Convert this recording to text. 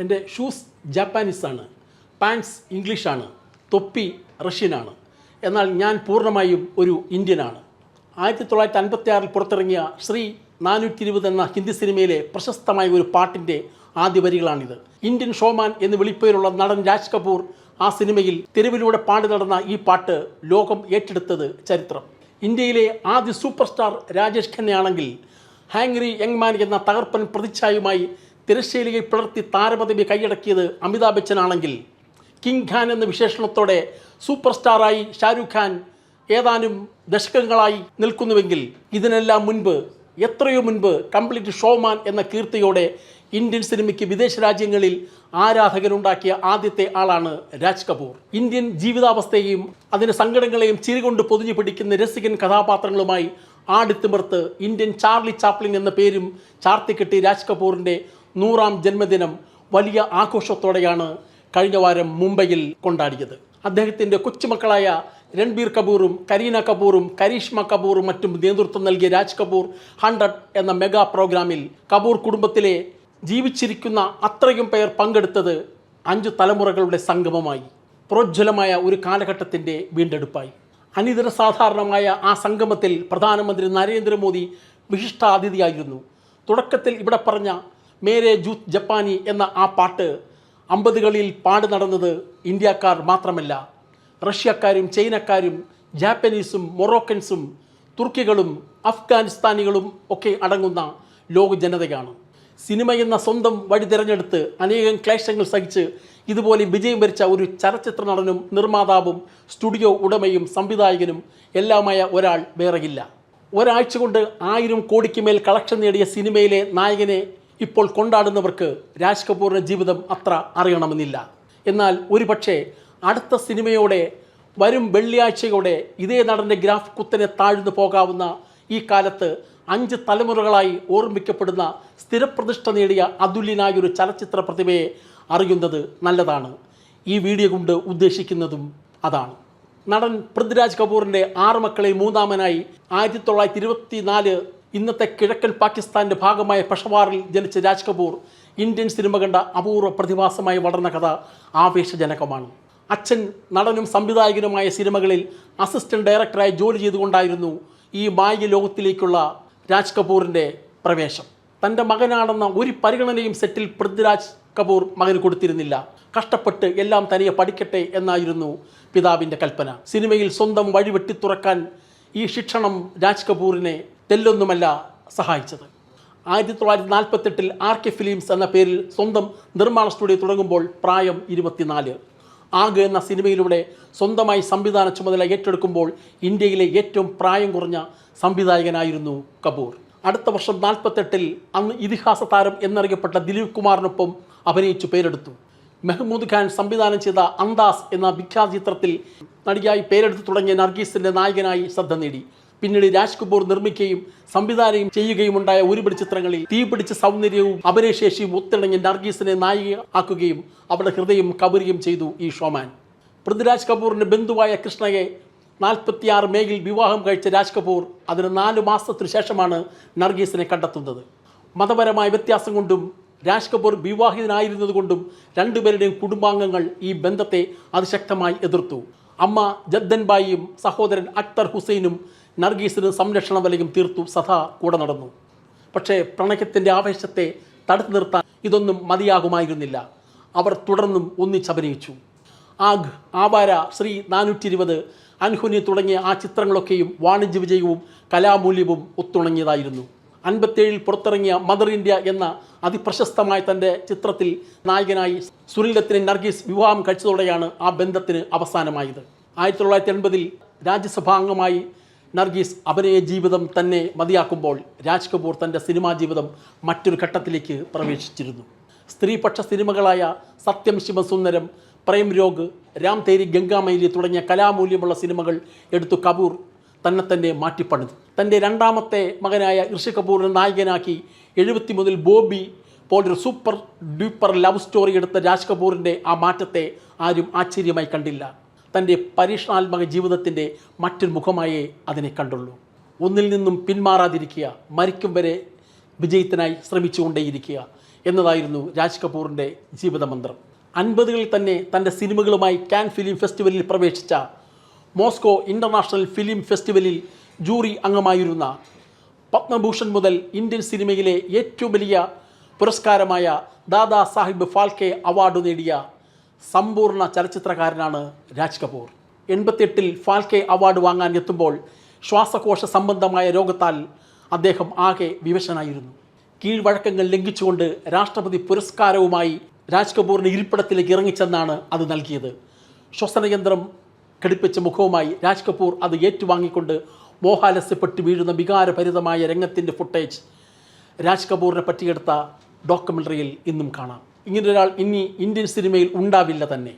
എൻ്റെ shoes ജാപ്പാനീസാണ്, pants ഇംഗ്ലീഷാണ്, തൊപ്പി റഷ്യനാണ്. എന്നാൽ ഞാൻ പൂർണ്ണമായും ഒരു ഇന്ത്യനാണ്. 1956 പുറത്തിറങ്ങിയ ശ്രീ 420 എന്ന ഹിന്ദി സിനിമയിലെ പ്രശസ്തമായ ഒരു പാട്ടിൻ്റെ ആദ്യ വരികളാണിത്. ഇന്ത്യൻ ഷോമാൻ എന്ന് വിളിപ്പേരുള്ള നടൻ രാജ് കപൂർ ആ സിനിമയിൽ തെരുവിലൂടെ പാടി നടന്ന ഈ പാട്ട് ലോകം ഏറ്റെടുത്തത് ചരിത്രം. ഇന്ത്യയിലെ ആദ്യ സൂപ്പർ സ്റ്റാർ രാജേഷ് ഖന്നയാണെങ്കിൽ ഹാങ്റി യങ് മാൻ എന്ന തകർപ്പൻ പ്രതിച്ഛായുമായി തിരശ്ശീലയിൽ പിളർത്തി താരപദവി കൈയടക്കിയത് അമിതാഭ് ബച്ചൻ ആണെങ്കിൽ കിങ് ഖാൻ എന്ന വിശേഷണത്തോടെ സൂപ്പർ സ്റ്റാറായി ഷാരൂഖ് ഖാൻ ഏതാനും ദശകങ്ങളായി നിൽക്കുന്നുവെങ്കിൽ ഇതിനെല്ലാം മുൻപ്, എത്രയോ മുൻപ് കംപ്ലീറ്റ് ഷോമാൻ എന്ന കീർത്തിയോടെ ഇന്ത്യൻ സിനിമയ്ക്ക് വിദേശ രാജ്യങ്ങളിൽ ആരാധകരുണ്ടാക്കിയ ആദ്യത്തെ ആളാണ് രാജ് കപൂർ. ഇന്ത്യൻ ജീവിതാവസ്ഥയെയും അതിൻ്റെ സങ്കടങ്ങളെയും ചിരികൊണ്ട് പൊതിഞ്ഞു പിടിക്കുന്ന രസികൻ കഥാപാത്രങ്ങളുമായി ആടിത്തിമിർത്ത് ഇന്ത്യൻ ചാർലി ചാപ്ലിൻ എന്ന പേരും ചാർത്തിക്കെട്ടി രാജ് കപൂറിൻ്റെ 100ാം ജന്മദിനം വലിയ ആഘോഷത്തോടെയാണ് കഴിഞ്ഞ വാരം മുംബൈയിൽ കൊണ്ടാടിയത്. അദ്ദേഹത്തിൻ്റെ കൊച്ചുമക്കളായ രൺബീർ കപൂറും കരീന കപൂറും കരീഷ്മ കപൂറും മറ്റും നേതൃത്വം നൽകിയ രാജ് കപൂർ 100 എന്ന മെഗാ പ്രോഗ്രാമിൽ കപൂർ കുടുംബത്തിലെ ജീവിച്ചിരിക്കുന്ന അത്രയും പേർ പങ്കെടുത്തത് 5 തലമുറകളുടെ സംഗമമായി, പ്രോജ്വലമായ ഒരു കാലഘട്ടത്തിൻ്റെ വീണ്ടെടുപ്പായി. അനിതര സാധാരണമായ ആ സംഗമത്തിൽ പ്രധാനമന്ത്രി നരേന്ദ്രമോദി വിശിഷ്ടാതിഥിയായിരുന്നു. തുടക്കത്തിൽ ഇവിടെ പറഞ്ഞ മേരെ ജൂത്ത് ജപ്പാനി എന്ന ആ പാട്ട് 50കളിൽ പാടി നടന്നത് ഇന്ത്യക്കാർ മാത്രമല്ല, റഷ്യക്കാരും ചൈനക്കാരും ജാപ്പനീസും മൊറോക്കൻസും തുർക്കികളും അഫ്ഗാനിസ്ഥാനികളും ഒക്കെ അടങ്ങുന്ന ലോക ജനതയാണ്. സിനിമ എന്ന സ്വന്തം വഴി തിരഞ്ഞെടുത്ത് അനേകം ക്ലേശങ്ങൾ സഹിച്ച് ഇതുപോലെ വിജയം വരിച്ച ഒരു ചലച്ചിത്ര നടനും നിർമ്മാതാവും സ്റ്റുഡിയോ ഉടമയും സംവിധായകനും എല്ലാമായ ഒരാൾ വേറെയില്ല. ഒരാഴ്ച കൊണ്ട് 1000 കോടിക്ക് മേൽ കളക്ഷൻ നേടിയ സിനിമയിലെ നായകനെ ഇപ്പോൾ കൊണ്ടാടുന്നവർക്ക് രാജ് കപൂറിൻ്റെ ജീവിതം അത്ര അറിയണമെന്നില്ല. എന്നാൽ ഒരുപക്ഷെ അടുത്ത സിനിമയോടെ, വരും വെള്ളിയാഴ്ചയോടെ ഇതേ നടൻ്റെ ഗ്രാഫ് കുത്തനെ താഴ്ന്നു പോകാവുന്ന ഈ കാലത്ത് 5 തലമുറകളായി ഓർമ്മിക്കപ്പെടുന്ന സ്ഥിരപ്രതിഷ്ഠ നേടിയ അതുല്യനായൊരു ചലച്ചിത്ര പ്രതിഭയെ അറിയുന്നത് നല്ലതാണ്. ഈ വീഡിയോ കൊണ്ട് ഉദ്ദേശിക്കുന്നതും അതാണ്. നടൻ പൃഥ്വിരാജ് കപൂറിൻ്റെ 6 മക്കളിൽ 3ാമനായി 1924 ഇന്നത്തെ കിഴക്കൻ പാകിസ്ഥാൻ്റെ ഭാഗമായ പെഷവാറിൽ ജനിച്ച രാജ് കപൂർ ഇന്ത്യൻ സിനിമ കണ്ട അപൂർവ പ്രതിഭാസമായി വളർന്ന കഥ ആവേശജനകമാണ്. അച്ഛൻ നടനും സംവിധായകനുമായ സിനിമകളിൽ അസിസ്റ്റന്റ് ഡയറക്ടറായി ജോലി ചെയ്തുകൊണ്ടായിരുന്നു ഈ മായിക ലോകത്തിലേക്കുള്ള രാജ് കപൂറിൻ്റെ പ്രവേശം. തൻ്റെ മകനാണെന്ന ഒരു പരിഗണനയും സെറ്റിൽ പൃഥ്വിരാജ് കപൂർ മകന് കൊടുത്തിരുന്നില്ല. കഷ്ടപ്പെട്ട് എല്ലാം തനിയെ പഠിക്കട്ടെ എന്നായിരുന്നു പിതാവിൻ്റെ കൽപ്പന. സിനിമയിൽ സ്വന്തം വഴി വെട്ടിത്തുറക്കാൻ ഈ ശിക്ഷണം രാജ് കപൂറിനെ തെല്ലൊന്നുമല്ല സഹായിച്ചത്. 1948 RK ഫിലിംസ് എന്ന പേരിൽ സ്വന്തം നിർമ്മാണ സ്റ്റുഡിയോ തുടങ്ങുമ്പോൾ പ്രായം 24. ആഗ് എന്ന സിനിമയിലൂടെ സ്വന്തമായി സംവിധാന ചുമതല ഏറ്റെടുക്കുമ്പോൾ ഇന്ത്യയിലെ ഏറ്റവും പ്രായം കുറഞ്ഞ സംവിധായകനായിരുന്നു കപൂർ. അടുത്ത വർഷം 48 അന്ന് ഇതിഹാസ താരം എന്നറിയപ്പെട്ട ദിലീപ് കുമാറിനൊപ്പം അഭിനയിച്ചു പേരെടുത്തു. മെഹ്മൂദ് ഖാൻ സംവിധാനം ചെയ്ത അന്താസ് എന്ന വിഖ്യാത ചിത്രത്തിൽ നടിയായി പേരെടുത്തു തുടങ്ങിയ നർഗീസിൻ്റെ നായകനായി ശ്രദ്ധ നേടി. പിന്നീട് രാജ് കപൂർ നിർമ്മിക്കുകയും സംവിധാനം ചെയ്യുകയുമുണ്ടായ ഒരുപിടി ചിത്രങ്ങളിൽ തീപിടിച്ച സൗന്ദര്യവും അഭിനയശേഷിയും ഒത്തിണങ്ങി നർഗീസിനെ നായിക ആക്കുകയും അവരുടെ ഹൃദയം കവരുകയും ചെയ്തു ഈ ഷോമാൻ. പൃഥ്വിരാജ് കപൂറിൻ്റെ ബന്ധുവായ കൃഷ്ണയെ 46 മേയിൽ വിവാഹം കഴിച്ച രാജ് കപൂർ അതിന് 4 മാസത്തിനു ശേഷമാണ് നർഗീസിനെ കണ്ടെത്തുന്നത്. മതപരമായ വ്യത്യാസം കൊണ്ടും രാജ് കപൂർ വിവാഹിതനായിരുന്നത് കൊണ്ടും രണ്ടുപേരുടെയും കുടുംബാംഗങ്ങൾ ഈ ബന്ധത്തെ അതിശക്തമായി എതിർത്തു. അമ്മ ജദ്ദൻബായിയും സഹോദരൻ അക്തർ ഹുസൈനും നർഗീസിന് സംരക്ഷണ വലയം തീർത്തു സദാ കൂടെ നടന്നു. പക്ഷേ പ്രണയത്തിൻ്റെ ആവേശത്തെ തടുത്തു നിർത്താൻ ഇതൊന്നും മതിയാകുമായിരുന്നില്ല. അവർ തുടർന്നും ഒന്നിച്ചഭിനയിച്ചു. ആഗ്, ആവാര, ശ്രീ 420, അൻഹുനി തുടങ്ങിയ ആ ചിത്രങ്ങളൊക്കെയും വാണിജ്യ വിജയവും കലാമൂല്യവും ഒത്തുണങ്ങിയതായിരുന്നു. 57 പുറത്തിറങ്ങിയ മദർ ഇന്ത്യ എന്ന അതിപ്രശസ്തമായ തൻ്റെ ചിത്രത്തിൽ നായകനായി സുനിൽ നർഗീസ് വിവാഹം കഴിച്ചതോടെയാണ് ആ ബന്ധത്തിന് അവസാനമായത്. 1980 രാജ്യസഭാ അംഗമായി നർഗീസ് അഭിനയ ജീവിതം തന്നെ മതിയാക്കുമ്പോൾ രാജ് കപൂർ തൻ്റെ സിനിമാ ജീവിതം മറ്റൊരു ഘട്ടത്തിലേക്ക് പ്രവേശിച്ചിരുന്നു. സ്ത്രീപക്ഷ സിനിമകളായ സത്യം ശിവസുന്ദരം, പ്രേം രോഗ്, രാം തേരി ഗംഗാമൈലി തുടങ്ങിയ കലാമൂല്യമുള്ള സിനിമകൾ എടുത്തു കപൂർ തന്നെ മാറ്റിപ്പണിതു. തൻ്റെ 2ാമത്തെ മകനായ ഋഷി കപൂറിനെ നായകനാക്കി 73 ബോബി പോലൊരു സൂപ്പർ ഡ്യൂപ്പർ ലവ് സ്റ്റോറി എടുത്ത രാജ് കപൂറിൻ്റെ ആ മാറ്റത്തെ ആരും ആശ്ചര്യമായി കണ്ടില്ല. തൻ്റെ പരീക്ഷണാത്മക ജീവിതത്തിൻ്റെ മറ്റൊരു മുഖമായേ അതിനെ കണ്ടുള്ളൂ. ഒന്നിൽ നിന്നും പിന്മാറാതിരിക്കുക, മരിക്കും വരെ വിജയത്തിനായി ശ്രമിച്ചുകൊണ്ടേയിരിക്കുക എന്നതായിരുന്നു രാജ് കപൂറിൻ്റെ ജീവിതമന്ത്രം. 50കളിൽ തന്നെ തൻ്റെ സിനിമകളുമായി കാൻ ഫിലിം ഫെസ്റ്റിവലിൽ പ്രവേശിച്ച, മോസ്കോ ഇൻ്റർനാഷണൽ ഫിലിം ഫെസ്റ്റിവലിൽ ജൂറി അംഗമായിരുന്ന, പത്മഭൂഷൺ മുതൽ ഇന്ത്യൻ സിനിമയിലെ ഏറ്റവും വലിയ പുരസ്കാരമായ ദാദാ സാഹിബ് ഫാൽക്കെ അവാർഡ് നേടിയ സമ്പൂർണ്ണ ചലച്ചിത്രകാരനാണ് രാജ് കപൂർ. 88-ൽ ഫാൽക്കെ അവാർഡ് വാങ്ങാൻ എത്തുമ്പോൾ ശ്വാസകോശ സംബന്ധമായ രോഗത്താൽ അദ്ദേഹം ആകെ വിവശനായിരുന്നു. കീഴ്വഴക്കങ്ങൾ ലംഘിച്ചുകൊണ്ട് രാഷ്ട്രപതി പുരസ്കാരവുമായി രാജ് കപൂറിൻ്റെ ഇരിപ്പിടത്തിലേക്ക് ഇറങ്ങിച്ചെന്നാണ് അത് നൽകിയത്. ശ്വസനയന്ത്രം ഘടിപ്പിച്ച മുഖവുമായി രാജ് കപൂർ അത് ഏറ്റുവാങ്ങിക്കൊണ്ട് മോഹാലസ്യപ്പെട്ട് വീഴുന്ന വികാരഭരിതമായ രംഗത്തിൻ്റെ ഫുട്ടേജ് രാജ് കപൂറിനെ പറ്റിയെടുത്ത ഡോക്യുമെൻ്ററിയിൽ ഇന്നും കാണാം. ഇങ്ങനൊരാൾ ഇനി ഇന്ത്യൻ സിനിമയിൽ ഉണ്ടാവില്ല തന്നെ.